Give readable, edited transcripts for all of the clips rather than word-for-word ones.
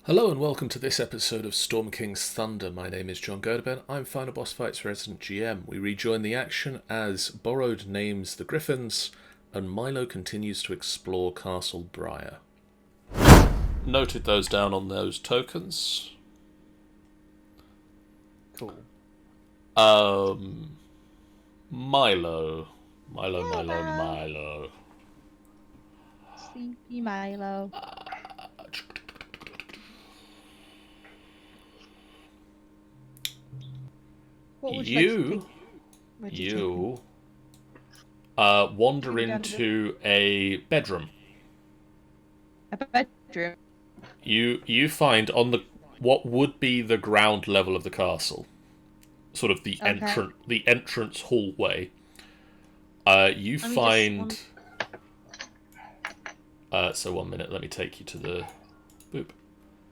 Hello and welcome to this episode of Storm King's Thunder. My name is John Gerdeben. I'm Final Boss Fights resident GM. We rejoin the action as Borrowed names the Griffons and Milo continues to explore Castle Briar. Noted those down on those tokens. Cool. Milo. Milo. Sleepy Milo. What would you wander into a bedroom. A bedroom. You find on what would be the ground level of the castle, sort of the entrance hallway. You find. So 1 minute. Let me take you to the. Boop.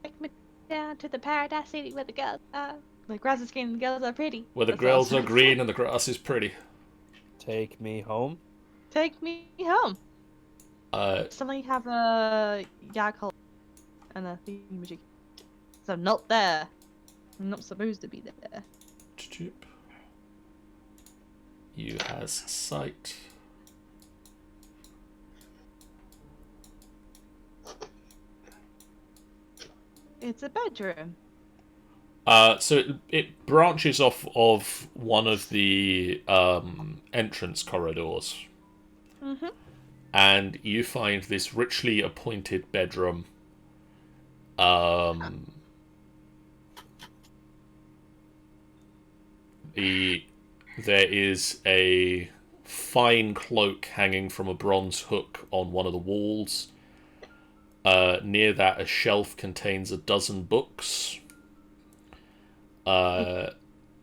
Take me down to the paradise city where the girls are. The grass is green and the girls are pretty. Where the girls are green and the grass is pretty. Take me home. Take me home. Suddenly have a Yaghal and a thingamajig. So I'm not there. I'm not supposed to be there. You has sight. It's a bedroom. So it branches off of one of the entrance corridors. Mm-hmm. And you find this richly appointed bedroom. There is a fine cloak hanging from a bronze hook on one of the walls. Near that, a shelf contains a dozen books.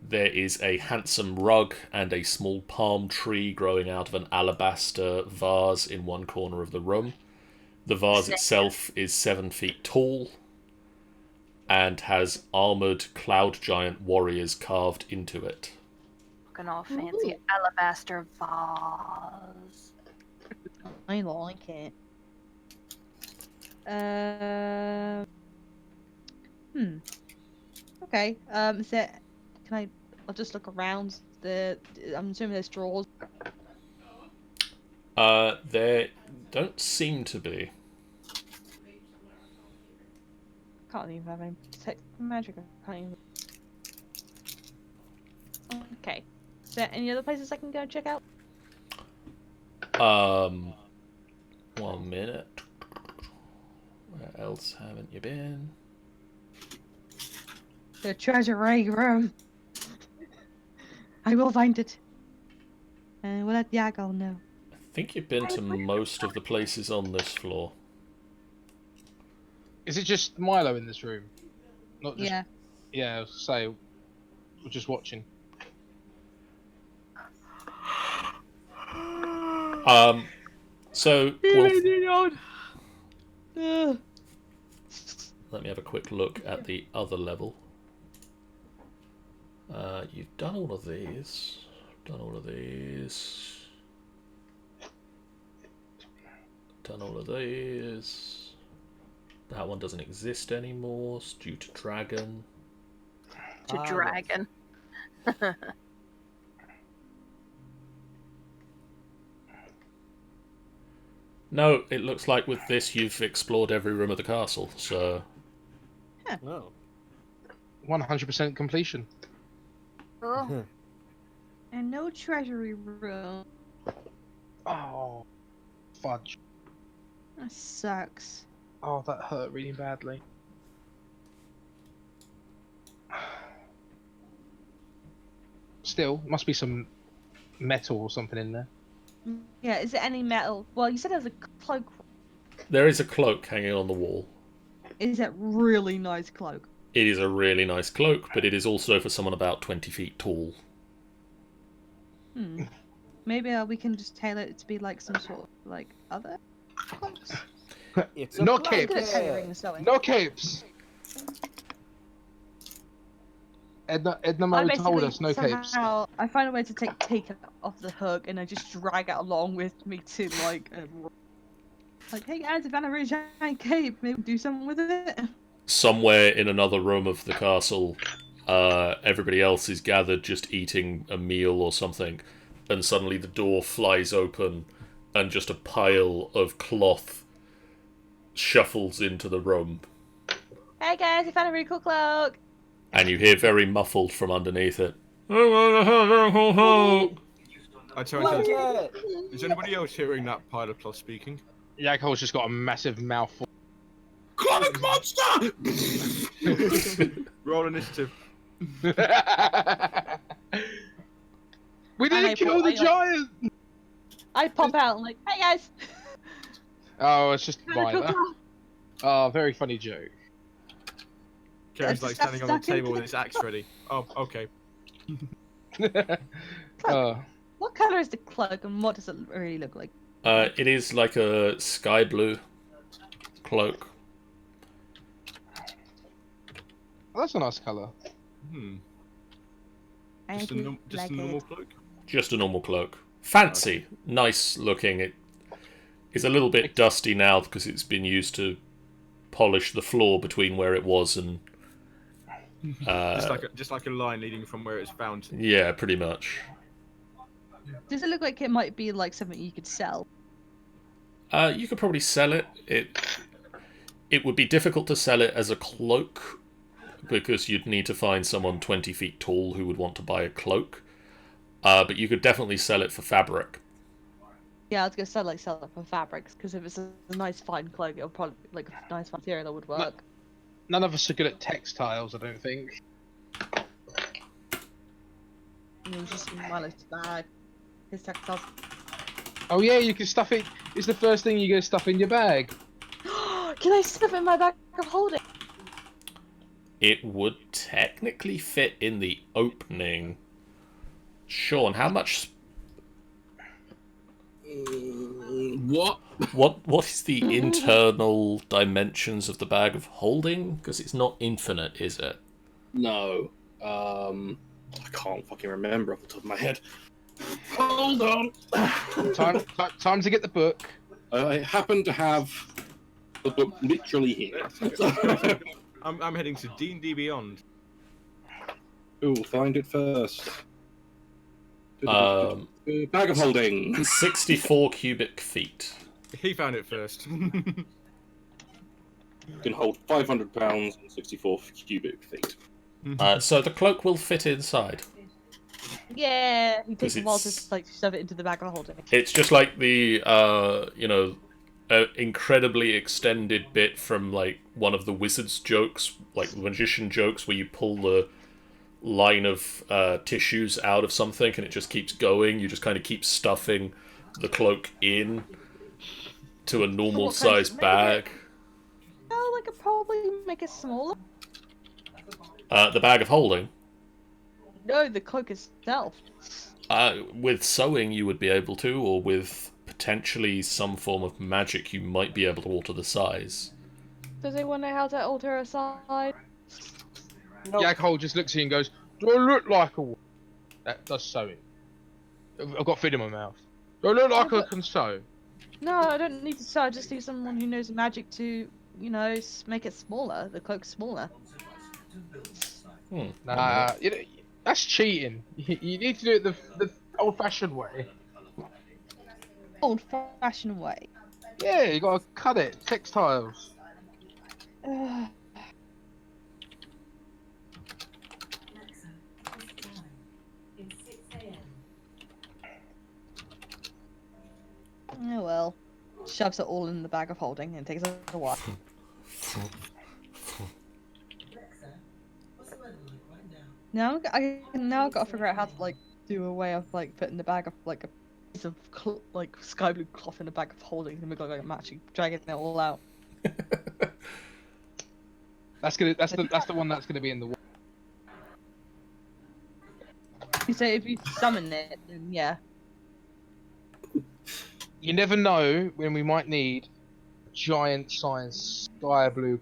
There is a handsome rug and a small palm tree growing out of an alabaster vase in one corner of the room. The vase itself is 7 feet tall and has armoured cloud giant warriors carved into it. Looking all fancy alabaster vase. I like it. Okay. I'll just look around. I'm assuming there's drawers. There don't seem to be. Can't even have any detect magic. I can't even. Okay. Is there any other places I can go and check out? 1 minute. Where else haven't you been? The treasury room. I will find it. And we'll let Yaghal know. I think you've been to most of the places on this floor. Is it just Milo in this room? Not just... Yeah. Yeah, I was say, we're just watching. So let me have a quick look at the other level. You've done all of these. Done all of these. That one doesn't exist anymore. It's due to dragon. Dragon. No, it looks like with this you've explored every room of the castle, so... No. 100% completion. Oh, And no treasury room. Oh, fudge. That sucks. Oh, that hurt really badly. Still, must be some metal or something in there. Yeah, is there any metal? Well, you said there was a cloak. There is a cloak hanging on the wall. Is that really nice cloak? It is a really nice cloak, but it is also for someone about 20 feet tall. Maybe we can just tailor it to be like some sort of like other cloaks. It's a No blanket. capes. Tailoring the sewing. No capes! Edna Murray told us no capes. Somehow, I find a way to take it off the hook and I just drag it along with me to like hey guys, I found a really giant cape. Maybe do something with it. somewhere in another room of the castle, everybody else is gathered just eating a meal or something, and suddenly the door flies open and just a pile of cloth shuffles into the room. Hey guys, I found a really cool cloak. And you hear very muffled from underneath it. I try to. Is anybody else hearing that pile of cloth speaking? Yakhol's just got a massive mouthful. Cloak monster! Roll initiative. We And I didn't kill put- the I, giant! I pop out and like, hey guys. Oh, it's just Found a cool Milo. cloak. Oh, very funny joke. Karen's like standing on the Stuck into table the with his axe ready. Oh, okay. What color is the cloak and what does it really look like? It is like a sky blue cloak. Oh, that's a nice colour. Just a normal cloak? Just a normal cloak. Fancy. Nice looking. It is a little bit dusty now because it's been used to polish the floor between where it was and... just like a line leading from where it's found. Yeah, pretty much. Does it look like it might be like something you could sell? You could probably sell it. It would be difficult to sell it as a cloak because you'd need to find someone 20 feet tall who would want to buy a cloak. But you could definitely sell it for fabric. Yeah, I was gonna sell it for fabrics because if it's a nice fine cloak, it'll probably like a nice material that would work. None of us are good at textiles, I don't think. And it's just Milo's bag. His textiles. Oh yeah, you can stuff it. It's the first thing you're going to stuff in your bag. Can I stuff it in my bag of holding? It would technically fit in the opening. Sean, how much... What? What is the internal dimensions of the bag of holding? Because it's not infinite, is it? No. I can't fucking remember off the top of my head. Hold on. Time to get the book. I happen to have the book literally here. I'm heading to D&D Beyond. Ooh, find it first. Bag of holding. 64 cubic feet. He found it first. Can hold 500 pounds and 64 cubic feet. So the cloak will fit inside. Yeah, he takes a while it's- to like shove it into the bag of holding. It's just like the, incredibly extended bit from like one of the wizard's jokes, like the magician jokes, where you pull the line of tissues out of something and it just keeps going. You just kind of keep stuffing the cloak in to a normal What kind of- sized bag. Oh, I could probably make it smaller. The bag of holding. No, the cloak itself. With sewing, you would be able to, or with potentially some form of magic, you might be able to alter the size. Does anyone know how to alter a size? Yakhol just looks at you and goes, "Do I look like a woman that does sewing? I've got food in my mouth. Do I look like I can sew?" No, I don't need to sew. I just need someone who knows magic to, make it smaller. The cloak smaller. Nah, that's cheating. You need to do it the old-fashioned way. Old-fashioned way. Yeah, you gotta cut it. Textiles. Oh well. Shoves it all in the bag of holding and takes a while. Now I've got to figure out how to do a way of putting the bag of a piece of sky blue cloth in a bag of holding and make like a matching, dragging it all out. That's the one that's gonna be in the wall. So if you summon it, then yeah. You never know when we might need giant size sky blue.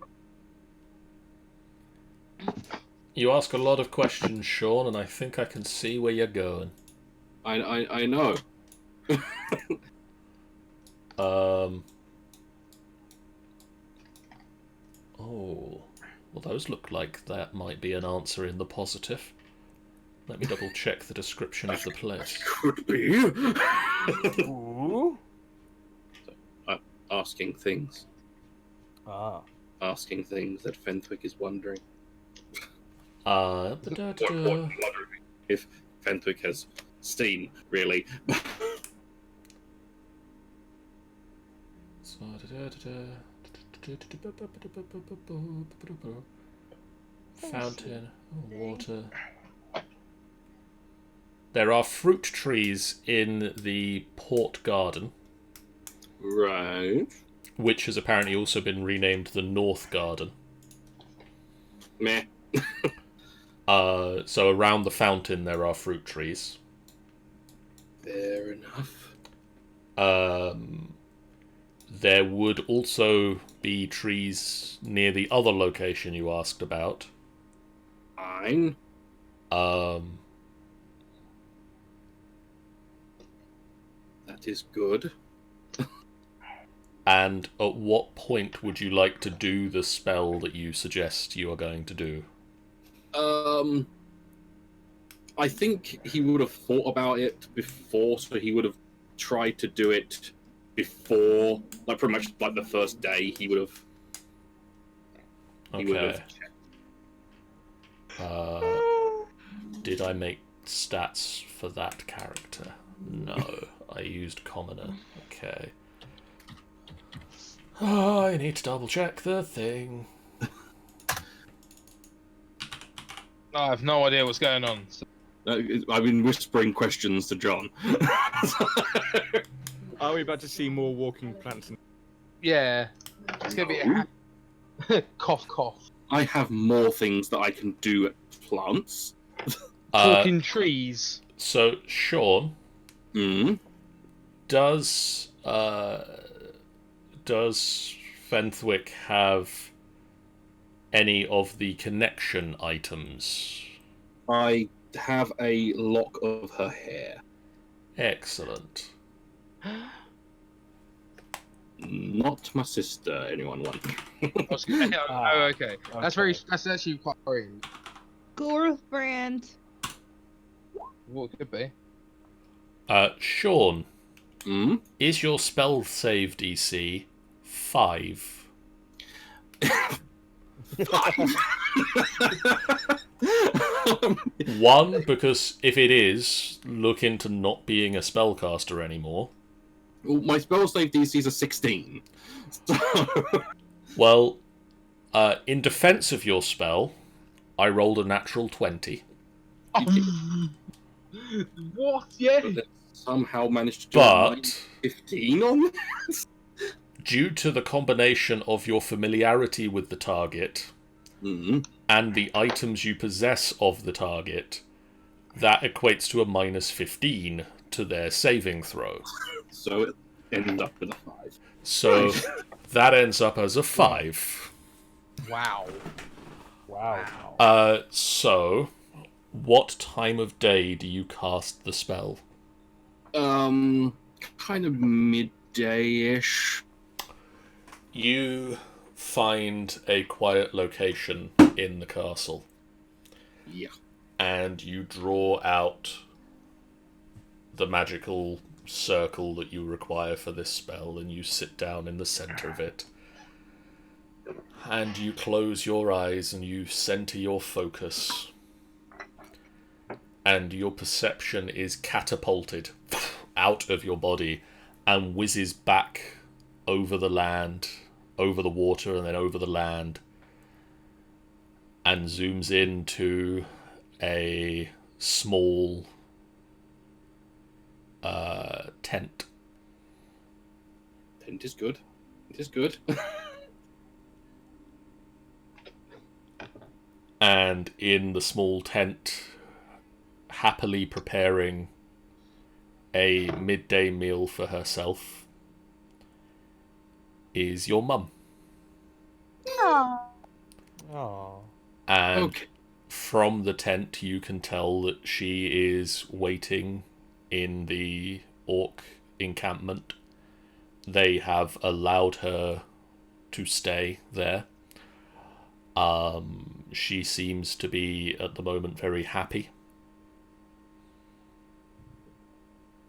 You ask a lot of questions, Sean, and I think I can see where you're going. I know. Oh. Well, those look like that might be an answer in the positive. Let me double check the description of the place. Could be. Ooh. Asking things. Ah. Asking things that Fenthwick is wondering. Da-da-da-da. If Fenthwick has seen, really. So, fountain, water. There are fruit trees in the port garden, Right. which has apparently also been renamed the North Garden. Meh. So around the fountain there are fruit trees. Fair enough. There would also be trees near the other location you asked about. Fine. That is good. And at what point would you like to do the spell that you suggest you are going to do? I think he would have thought about it before, so he would have tried to do it before, like pretty much like the first day. He would have. He would Okay. have Did I make stats for that character? No, I used commoner. Okay. Oh, I need to double check the thing. I have no idea what's going on. I've been whispering questions to John. Are we about to see more walking plants? Yeah, it's gonna be a cough, cough. I have more things that I can do at plants. Talking trees. So, Sean, Mm. does Fenthwick have any of the connection items? I have a lock of her hair. Excellent. Not my sister, anyone wondering. Oh, okay. That's actually quite worrying. Girlfriend. What could be? Sean, Mm? is your spell save DC 5? One, because if it is, look into not being a spellcaster anymore. Well, my spell save DC is a 16. So... Well, in defense of your spell, I rolled a natural 20. What? Yeah. But somehow managed to do But 15 on this. due to the combination of your familiarity with the target Mm. and the items you possess of the target, that equates to a minus 15 to their saving throw. So it ended up with a 5. So that ends up as a 5. Wow. Wow. So what time of day do you cast the spell? Kind of midday-ish. You find a quiet location in the castle, Yeah. and you draw out the magical circle that you require for this spell, and you sit down in the center of it. And you close your eyes and you center your focus. And your perception is catapulted out of your body and whizzes back over the land, over the water, and then over the land, and zooms into a small tent. Tent is good. It is good. And in the small tent, happily preparing a midday meal for herself, is your mum. Aww. Oh. And Okay. from the tent you can tell that she is waiting in the orc encampment. They have allowed her to stay there. She seems to be, at the moment, very happy.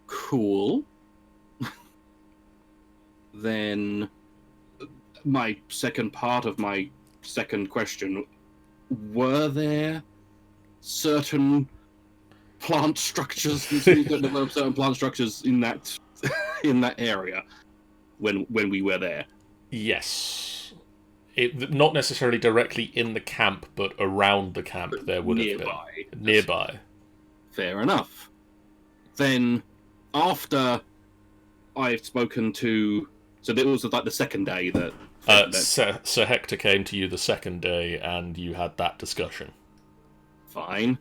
Cool. Then, my second part of my second question, were there certain plant structures, certain plant structures in that area when we were there? Yes. Not necessarily directly in the camp, but around the camp there would have been. Nearby. Fair enough. Then, after I've spoken to... So it was like the second day that... Sir Hector came to you the second day, and you had that discussion. Fine.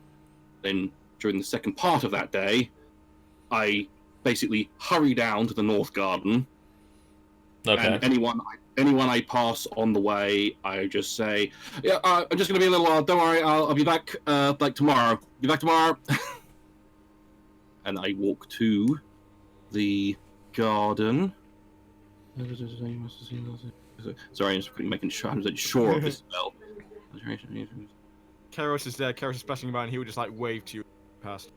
Then, during the second part of that day, I basically hurry down to the North Garden. Okay. And anyone I pass on the way, I just say, "Yeah, I'm just going to be a little while. Don't worry, I'll be back like tomorrow. Be back tomorrow." And I walk to the garden. Sorry, I'm just making sure I'm sure of this spell. Keros is there. Keros is splashing by, and he would just like wave to you past.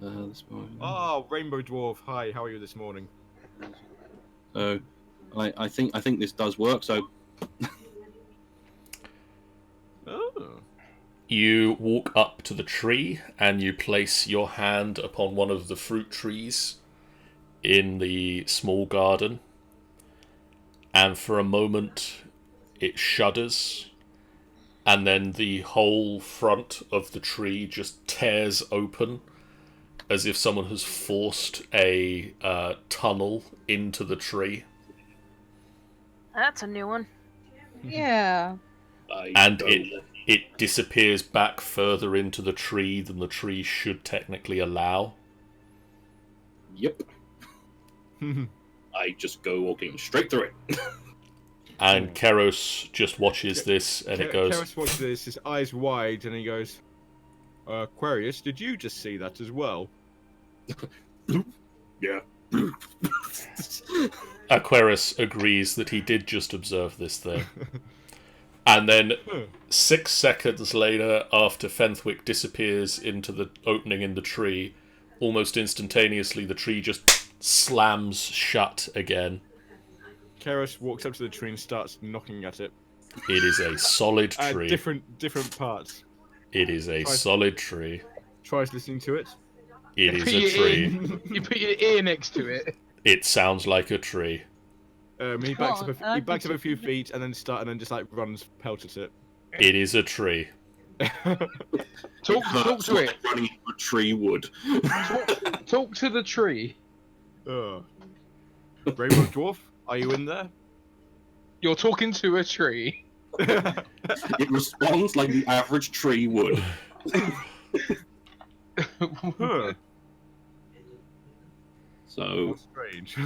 Oh, Rainbow Dwarf. Hi, how are you this morning? So, I think this does work. So, oh. You walk up to the tree and you place your hand upon one of the fruit trees in the small garden, and for a moment it shudders, and then the whole front of the tree just tears open as if someone has forced a tunnel into the tree. That's a new one. Yeah. And it disappears back further into the tree than the tree should technically allow. Yep. I just go walking straight through it. And Keros just watches this, and it goes... Keros watches this, his eyes wide, and he goes, Aquarius, did you just see that as well? Yeah. Aquarius agrees that he did just observe this thing. And then 6 seconds later, after Fenthwick disappears into the opening in the tree, almost instantaneously the tree just slams shut again. Keros walks up to the tree and starts knocking at it. It is a solid tree. Different parts. It is a solid tree. Tries listening to it. It is a tree. You put your ear next to it. It sounds like a tree. He backs up a few feet and then just like runs pelt at it. It is a tree. Talk to it. Running a tree would. Talk to the tree. Rainbow Dwarf, are you in there? You're talking to a tree. It responds like the average tree would. So that's strange.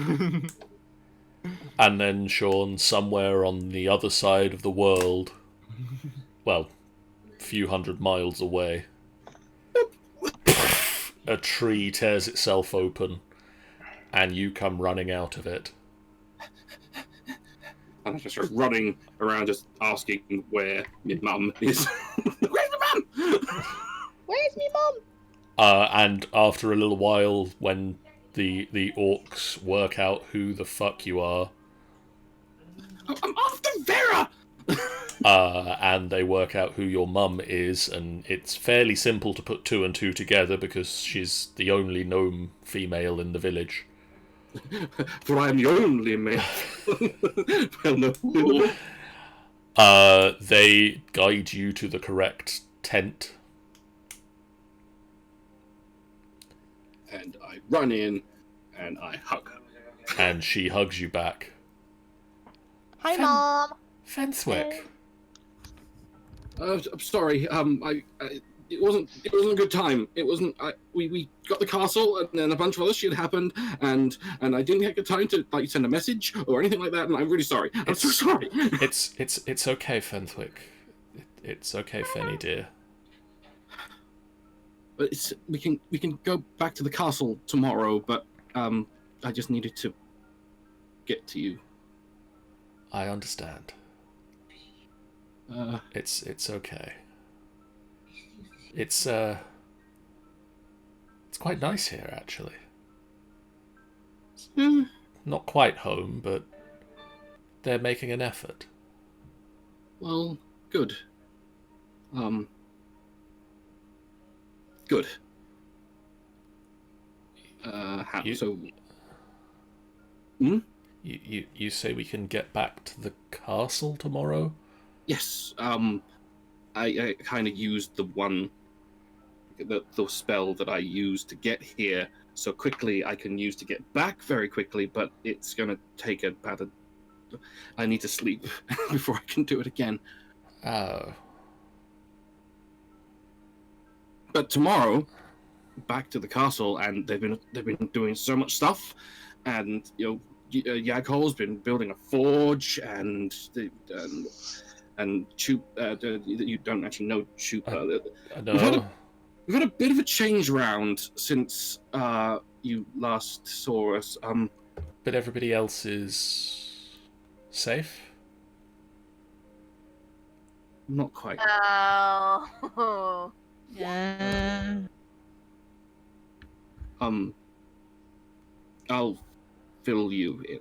And then, Sean, somewhere on the other side of the world, well, a few hundred miles away, a tree tears itself open, and you come running out of it. And I just start running around, just asking where my mum is. Where's my mum? Where's me mum? And after a little while, when the orcs work out who the fuck you are, I'm after Vera! and they work out who your mum is, and it's fairly simple to put 2 and 2 together because she's the only gnome female in the village. For I am the only male. Well, no. They guide you to the correct tent. And I run in, and I hug her. And she hugs you back. Hi, Mom. Fenthwick. I'm sorry. It wasn't a good time. It wasn't. We got the castle, and then a bunch of other shit happened, and I didn't get the time to like send a message or anything like that. And I'm really sorry. I'm so sorry. It's okay, Fenthwick. It's okay, Fenny dear. But we can go back to the castle tomorrow. But I just needed to get to you. I understand. It's okay. It's quite nice here, actually. Not quite home, but they're making an effort. Well, good. Good. So... You say we can get back to the castle tomorrow? Yes. I kind of used the spell that I used to get here so quickly I can use to get back very quickly, but it's gonna take I need to sleep before I can do it again. Oh. But tomorrow, back to the castle, and they've been doing so much stuff, and Yaghol's been building a forge, and Chup, you don't actually know Chupa. No. We've had a bit of a change round since you last saw us. But everybody else is safe? Not quite. Oh. Yeah. I'll fill you in.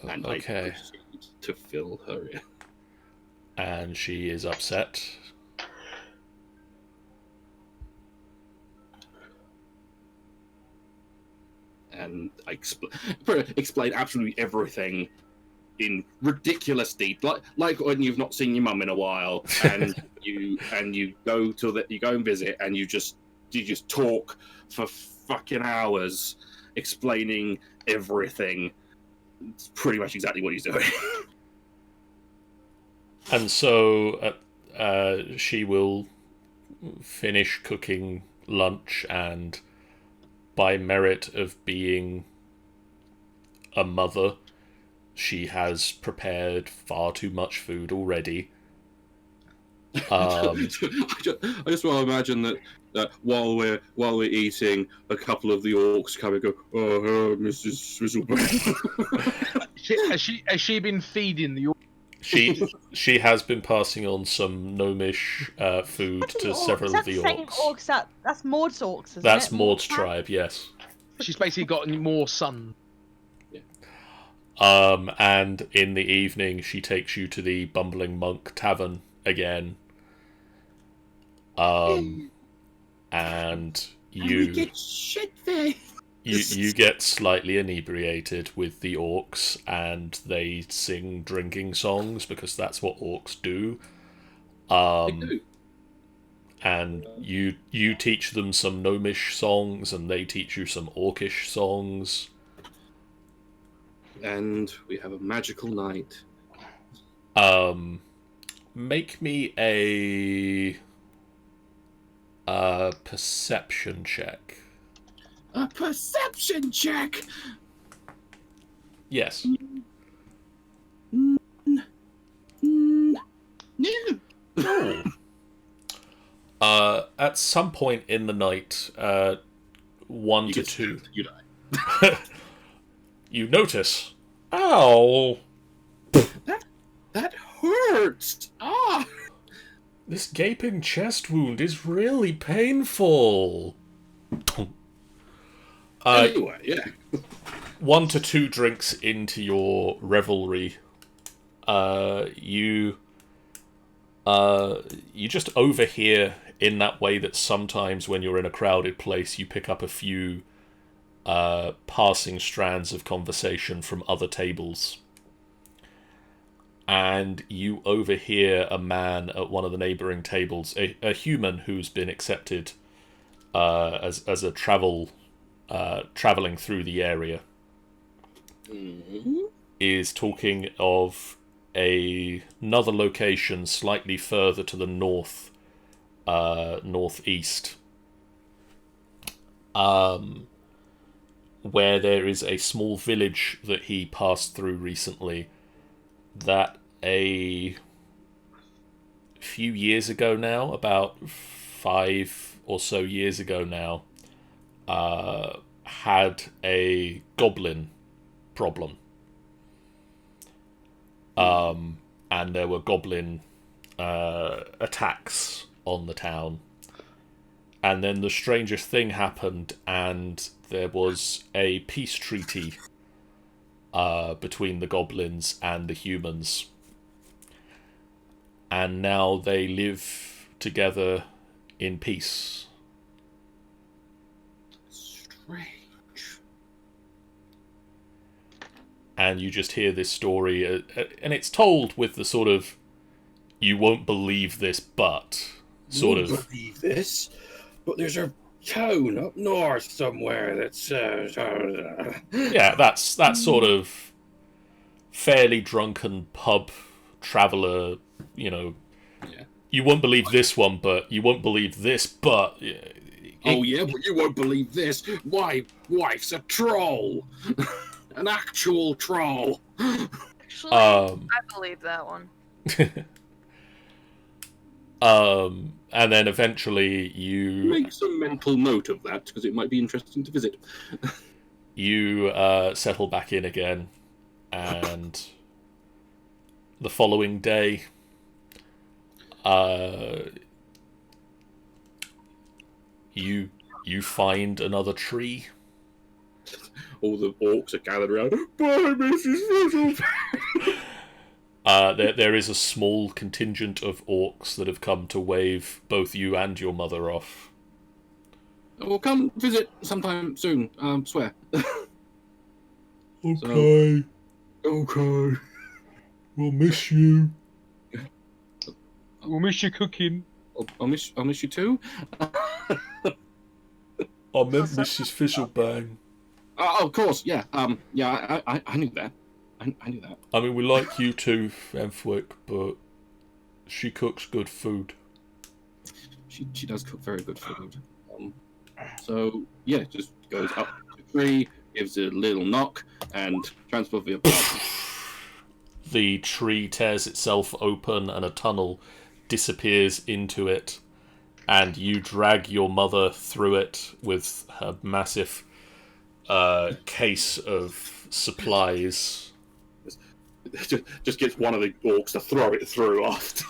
And Okay. I proceed to fill her in. And she is upset. And I explain absolutely everything in ridiculous detail, like when you've not seen your mum in a while, and you go and visit, and you just talk for fucking hours explaining everything. It's pretty much exactly what he's doing. And so she will finish cooking lunch, and by merit of being a mother, she has prepared far too much food already. I just want to imagine that while we're eating, a couple of the orcs come and go, "Oh, hello, Mrs. Swizzleberry." Has she been feeding the? She has been passing on some gnomish food to several of the Same orcs. orcs that's Maud's orcs, isn't That's it? Maud's tribe, yes. She's basically got more sun. And in the evening, she takes you to the Bumbling Monk Tavern again. And We get shit there. you get slightly inebriated with the orcs, and they sing drinking songs because that's what orcs do. And you teach them some gnomish songs, and they teach you some orcish songs. And we have a magical night. Make me a perception check. A perception check. Yes. No. At some point in the night, 1 to 2, You die. you notice, ow, That hurts. Ah. this gaping chest wound is really painful. Anyway, yeah. 1 to 2 drinks into your revelry, you just overhear in that way that sometimes when you're in a crowded place you pick up a few passing strands of conversation from other tables. And you overhear a man at one of the neighbouring tables, a human who's been accepted as a travelling through the area, is talking of another location slightly further to the northeast, where there is a small village that he passed through recently that a few years ago now, about 5 or so years ago now, had a goblin problem. and there were goblin attacks on the town. And then the strangest thing happened, and there was a peace treaty between the goblins and the humans. And now they live together in peace. Strange. And you just hear this story, and it's told with the sort of, you won't believe this, but sort of... Won't believe this, but there's a town up north somewhere that's... Yeah, that's that sort of fairly drunken pub traveller, you know... Yeah. You won't believe this one, but you won't believe this, but... Oh yeah, but you won't believe this. My wife's a troll. An actual troll. Actually, I believe that one. And then eventually you... Make some mental note of that, because it might be interesting to visit. You settle back in again, and the following day, you find another tree. All the orcs are gathered around. Bye, Mrs. Fizzle. There is a small contingent of orcs that have come to wave both you and your mother off. We'll come visit sometime soon, swear. Okay. Okay. We'll miss you. We'll miss you cooking. I'll miss you too. I meant Mrs. Fizzlebang. Oh, of course, yeah. Yeah, I knew that. I knew that. I mean, we like you too, Fenthwick, but she cooks good food. She does cook very good food. So yeah, just goes up to the tree, gives it a little knock, and transport via party. The tree tears itself open, and a tunnel disappears into it, and you drag your mother through it with her massive case of supplies. Just gets one of the orcs to throw it through after.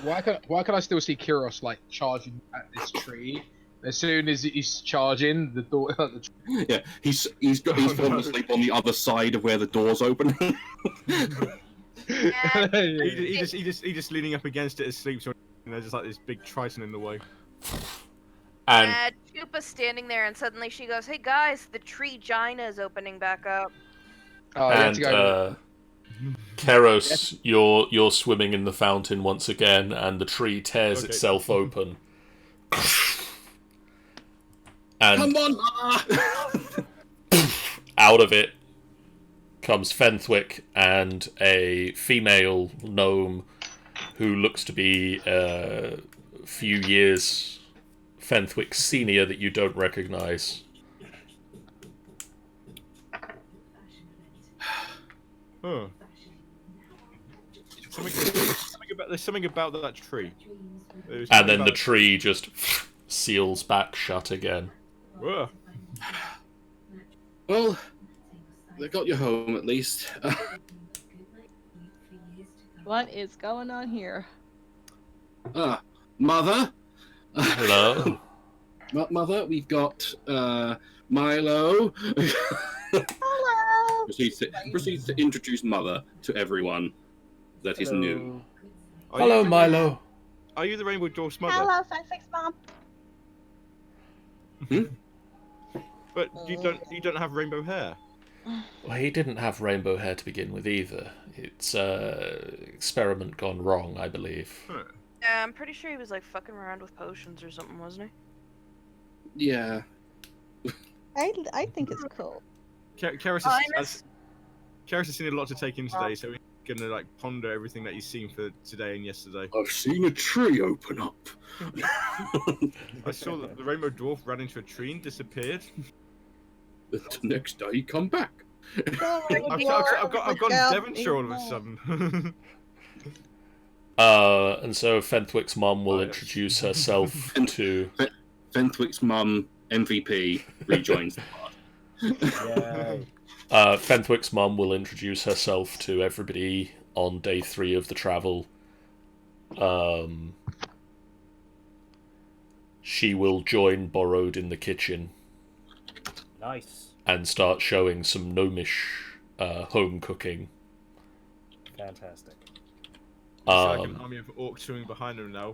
Why can I still see Kyros like charging at this tree? As soon as he's charging, the door. Yeah, he's fallen asleep on the other side of where the door's open. Yeah. He just leaning up against it asleep, so there's just like this big triton in the way. And Chupa's standing there, and suddenly she goes, "Hey guys, the tree Gina is opening back up." Oh, you have to go. Keros, you're swimming in the fountain once again, and the tree tears itself open. And Come on, Mama! out of it comes Fenthwick and a female gnome who looks to be a few years Fenthwick's senior that you don't recognise. Huh. There's something about that tree. And then the tree just seals back shut again. Whoa. Well, they got you home at least. What is going on here? Mother. Hello? Mother, we've got Milo. Hello. Proceeds to introduce Mother to everyone that is new. Hello, Milo. Are you the Rainbow Dwarf's mother? Hello, Fenthwick's mom. But you don't have rainbow hair. Well, he didn't have rainbow hair to begin with either. It's experiment gone wrong, I believe. I'm pretty sure he was like fucking around with potions or something, wasn't he? Yeah. I think it's cool. Keros has seen a lot to take in today, so we're gonna like ponder everything that he's seen for today and yesterday. I've seen a tree open up. I saw that the Rainbow Dwarf ran into a tree and disappeared. The next day, he come back. I've gone Devonshire all of a sudden. And so Fenthwick's mum will introduce herself to... Fenthwick's mum, MVP, rejoins the party. Fenthwick's mum will introduce herself to everybody on day 3 of the travel, she will join Borrowed in the kitchen Nice. and start showing some gnomish home cooking. Fantastic. It's like an army of orcs swimming behind them now.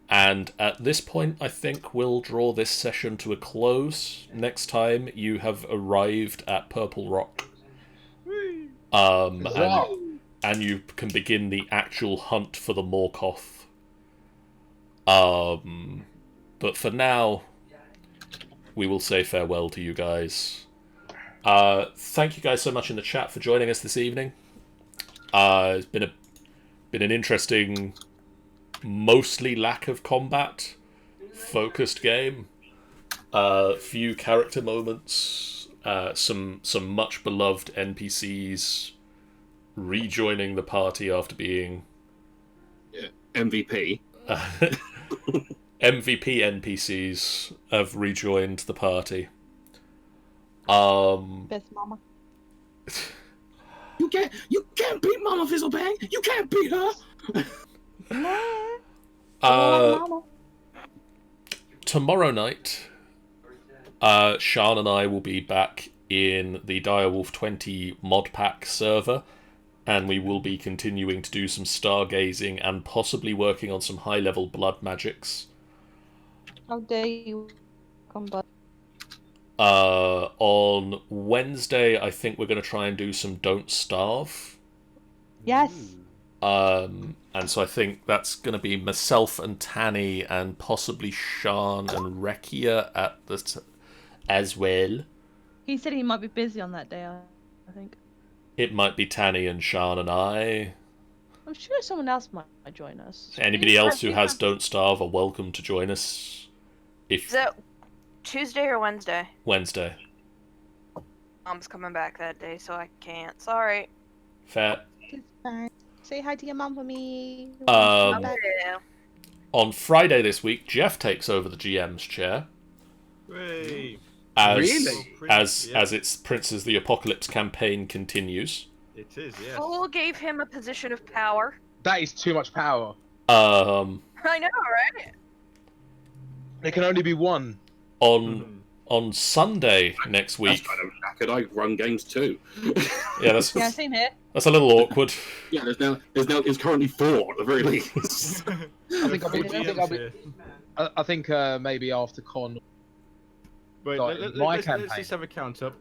And at this point, I think we'll draw this session to a close. Next time, you have arrived at Purple Rock. And you can begin the actual hunt for the Morkoth. But for now, we will say farewell to you guys. Thank you guys so much in the chat for joining us this evening. It's been an interesting, mostly lack of combat focused game. Few character moments, some much beloved NPCs rejoining the party after being MVP. MVP NPCs have rejoined the party. Best mama. You can't beat Mama Fizzlebang. You can't beat her. Tomorrow night, Sean and I will be back in the Direwolf 20 mod pack server, and we will be continuing to do some stargazing and possibly working on some high-level blood magics. How dare you come back? On Wednesday, I think we're going to try and do some Don't Starve. Yes. And so I think that's going to be myself and Tanny and possibly Sean and Rekia at as well. He said he might be busy on that day, I think. It might be Tanny and Sean and I. I'm sure someone else might join us. Anybody else who has Don't Starve are welcome to join us. Is that Tuesday or Wednesday? Wednesday. Mom's coming back that day, so I can't. Sorry. Fair. It's fine. Say hi to your mom for me. Yeah. On Friday this week, Jeff takes over the GM's chair. Hooray. As its Princes of the Apocalypse campaign continues. It is, yes. Who gave him a position of power? That is too much power. I know, right? There can only be one. On Sunday next week. That's kind of knackered. I run games too. Yeah, same here. That's a little awkward. Yeah, there's currently 4 at the very least. I think maybe after con. Wait, let's just have a count up.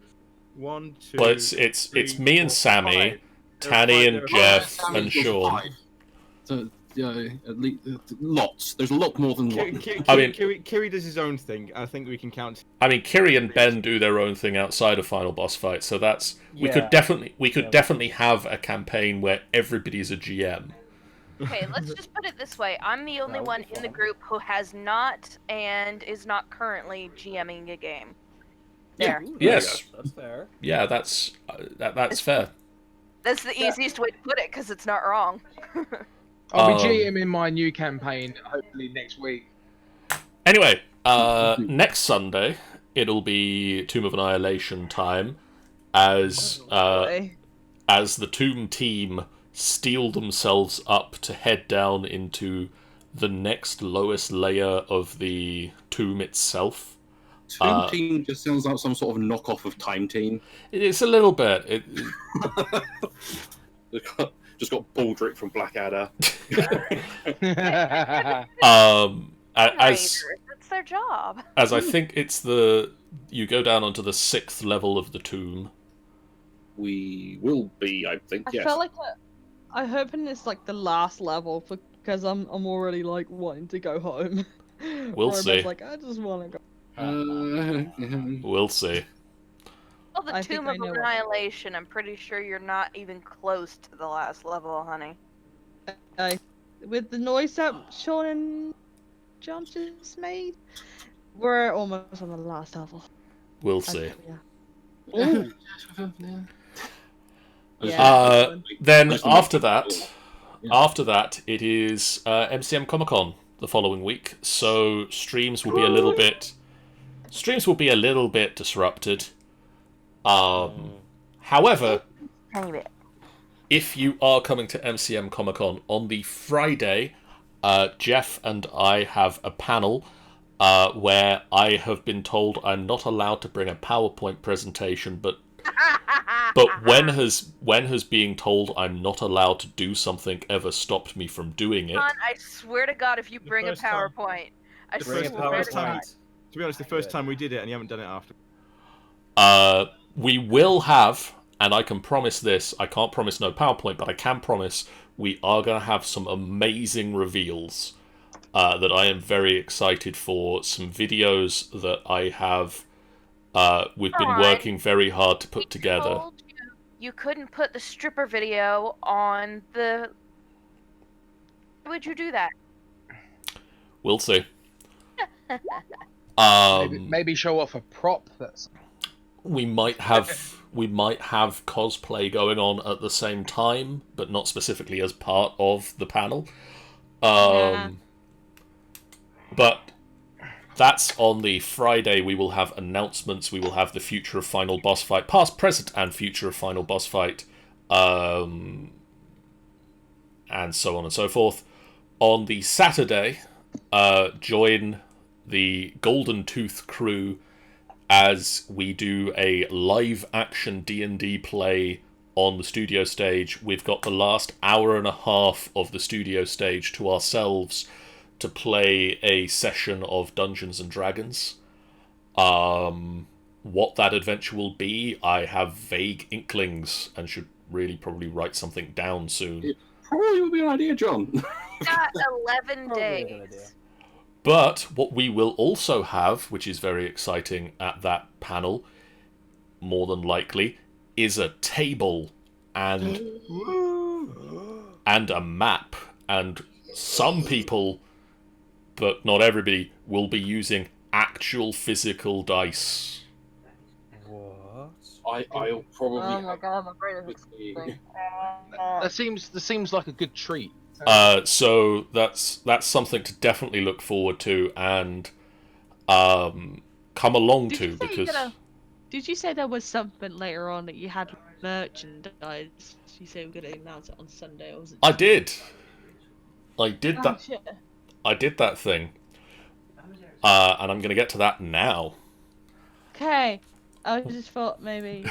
1, 2. Well, it's me and Sammy, Tanny and Jeff and Sean. So at least lots. There's a lot more than one. Kiri does his own thing. I think we can count. I mean, Kiri and Ben do their own thing outside of final boss fight, so that's we could definitely have a campaign where everybody's a GM. Okay, let's just put it this way. I'm the only one in the group who has not and is not currently GMing a game. There. Yes. That's fair. Yeah, that's fair. That's the easiest way to put it, because it's not wrong. I'll be GMing my new campaign, hopefully next week. Anyway, next Sunday, it'll be Tomb of Annihilation time, as the Tomb team steel themselves up to head down into the next lowest layer of the tomb itself. Tomb team just sounds like some sort of knockoff of Time Team. It's a little bit. Just got Baldric from Blackadder. That's their job. As I think it's you go down onto the 6th level of the tomb. We will be, I think. I felt like I'm hoping it's like the last level because I'm already like wanting to go home. We'll see. Like I just want to go. We'll see. Well, the Tomb of Annihilation, I'm pretty sure you're not even close to the last level, honey. With the noise that Sean and John just made, we're almost on the last level. We'll see. Then after that, it is MCM Comic Con the following week. So streams will be a little bit Streams will be a little bit disrupted. However, Tiny bit. if you are coming to MCM Comic Con on the Friday, Jeff and I have a panel where I have been told I'm not allowed to bring a PowerPoint presentation, but when has being told I'm not allowed to do something ever stopped me from doing it? John, I swear to God, if you bring a first time- PowerPoint, I Bring a swear to PowerPoint. God. To be honest, the first time we did it and you haven't done it after. We will have, and I can promise this, I can't promise no PowerPoint, but I can promise we are going to have some amazing reveals that I am very excited for. Some videos that I have, we've been Alright. working very hard to put together. Told you couldn't put the stripper video on the... Why would you do that? We'll see. Maybe show off a prop that's. We might have cosplay going on at the same time, but not specifically as part of the panel. But that's on the Friday. We will have announcements. We will have the future of Final Boss Fight, past, present, and future of Final Boss Fight, and so on and so forth. On the Saturday, join the Golden Tooth crew as we do a live action D&D play on the studio stage. We've got the last hour and a half of the studio stage to ourselves to play a session of Dungeons and Dragons. What that adventure will be, I have vague inklings and should really probably write something down soon. It probably would be an idea, John. Got 11 Probably a good days. idea. But what we will also have, which is very exciting at that panel, more than likely, is a table and a map. And some people, but not everybody, will be using actual physical dice. What? I'll probably. Oh my god, my brain is quickly- exploding. That seems like a good treat. So that's something to definitely look forward to and come along Did to, you say because Did you say there was something later on that you had merchandise? You say we're gonna announce it on Sunday, or was it? I did that. Shit. I did that thing, and I'm gonna get to that now. Okay. I just thought maybe.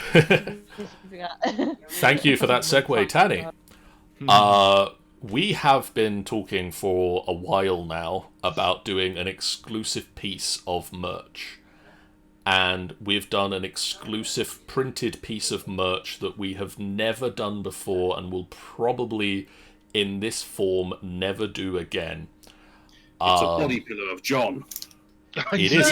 Thank you for that segue, Tanny. We have been talking for a while now about doing an exclusive piece of merch. And we've done an exclusive printed piece of merch that we have never done before and will probably, in this form, never do again. It's a body pillow of John. It is.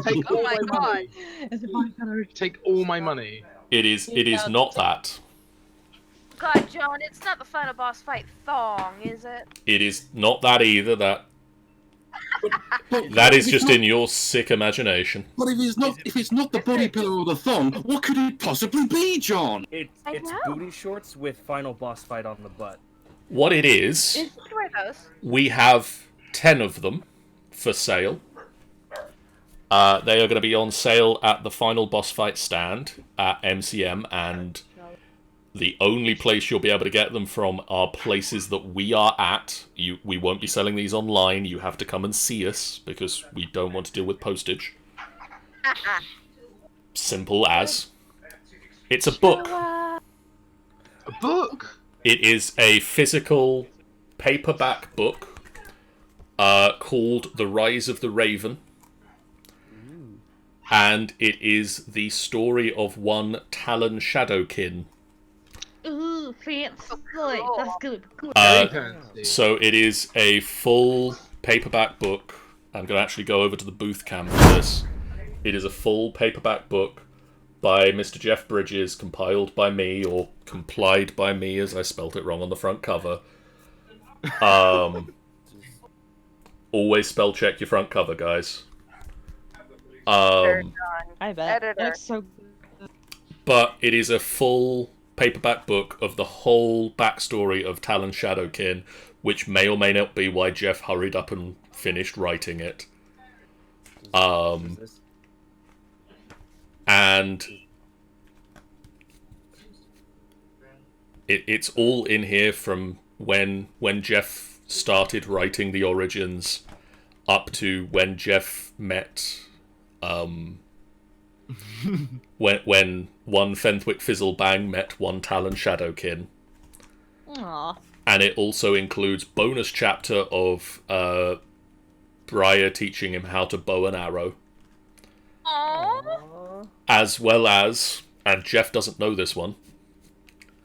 Take Oh all my my god. money. It's a fine colour. Take all my money. It is not that. God, John, it's not the final boss fight thong, is it? It is not that either. That But is if just not- in your sick imagination. But if it's not the body pillow or the thong, what could it possibly be, John? It's I know. booty shorts with final boss fight on the butt. What it is, You can wear those. we have 10 of them for sale. They are going to be on sale at the Final Boss Fight stand at MCM, and the only place you'll be able to get them from are places that we are at. We won't be selling these online. You have to come and see us because we don't want to deal with postage. Simple as. It's a book. A book. It is a physical paperback book called The Rise of the Raven. And it is the story of one Talon Shadowkin. Ooh, fancy. cool. That's good. Cool. Very fancy. So it is a full paperback book. I'm going to actually go over to the booth cam for this. It is a full paperback book by Mr. Jeff Bridges, compiled by me, or complied by me, as I spelt it wrong on the front cover. Always spell check your front cover, guys. I bet. Editor. That's so. But it is a full paperback book of the whole backstory of Talon Shadowkin, which may or may not be why Jeff hurried up and finished writing it. Is this And it's all in here from when Jeff started writing the Origins up to when Jeff met when one Fenthwick Fizzlebang met one Talon Shadowkin. Aww. And it also includes bonus chapter of Briar teaching him how to bow an arrow. Aww. As well as, and Jeff doesn't know this one,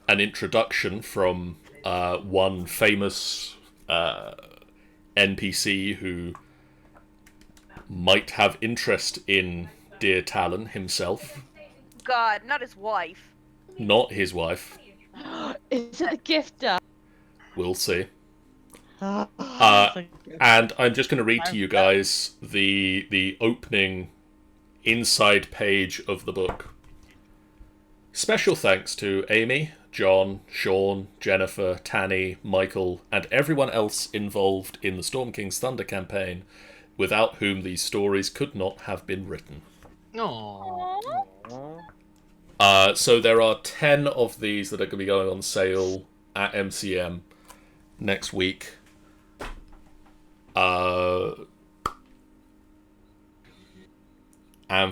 an introduction from one famous NPC who might have interest in Dear Talon himself. God, not his wife. Not his wife. Is it the gifter? We'll see. Uh, And I'm just going to read to you guys the opening inside page of the book. Special thanks to Amy, John, Sean, Jennifer, Tanny, Michael, and everyone else involved in the Storm King's Thunder campaign, without whom these stories could not have been written. Aww. Aww. So there are 10 of these that are going to be going on sale at MCM next week. And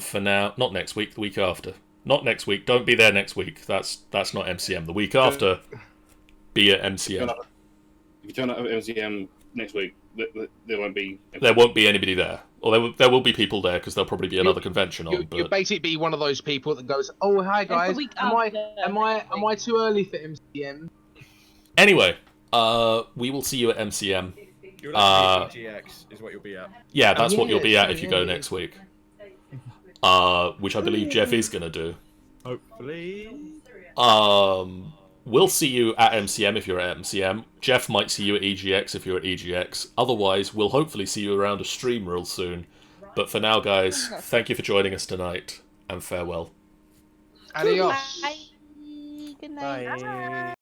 for now, not next week, the week after. Not next week. Don't be there next week. That's not MCM. The week after, be at MCM. If you turn up at MCM next week, there won't be. There won't be anybody there. Or there will be people there because there'll probably be another convention on. You'll But basically be one of those people that goes, "Oh, hi guys, week am after. I too early for MCM?" anyway, we will see you at MCM. You'll have GX is what you'll be at. Yeah, that's what yeah, you'll be at if yeah, you go yeah. next week. Which I believe Jeff is going to do. Hopefully. We'll see you at MCM if you're at MCM. Jeff might see you at EGX if you're at EGX. Otherwise, we'll hopefully see you around a stream real soon. But for now, guys, thank you for joining us tonight, and farewell. Adios. Bye. Good night. Bye.